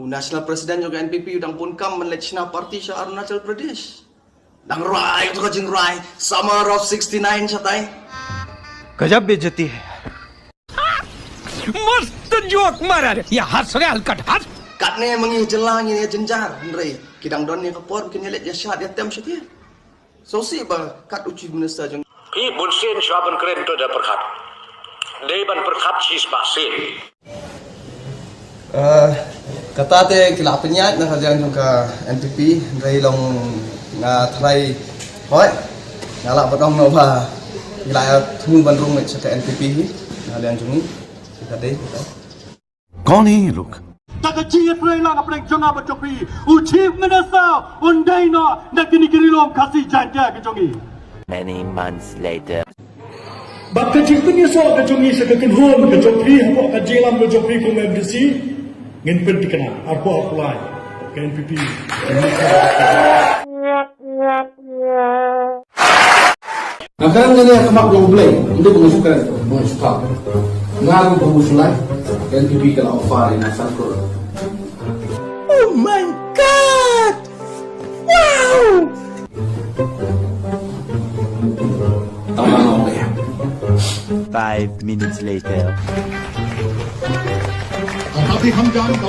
National President juga NPP udang pun kam National Party sa Arunachal Pradesh. Dang rai tu kajing rai summer of 69 satai. गजब बेइज्जती है मस्त जोक मारा रे या हंस रे हलकट हंस Katne mengih jelang ini jenjar nrai kidang don ni kapor kin yelet ya syat ya tem syat. So si ba kat uci minister jeng. Pi bunsen syaban keren tu ada perkat. Deban perkat sis basin. Kata te kila penyat nak kajang jong ka NPP nrai long nga trai hoi ngalak badong no ba kila thu bandrung में से NPP ही नालियां जुंगी kita deh kita कौन है ये लोग Takachiyat lang apeng jonga bachopi Chief Minister Undaina Nakinikilom kasi janja kajongi. Many months later. Baka Chief Minister kajongi sa kakinhom kajopi hapo kajilam kajopi kung MDC ngin pwede ka na arpo apply ka NPP. Nakang nga kamak yung blay, hindi ko masukan ito, mga suka. Nga kong pamusulay, NPP ka na offer in asal ko. Oh my god wow Tama nga ako yan. 5 minutes later. Ang hati hanggang ka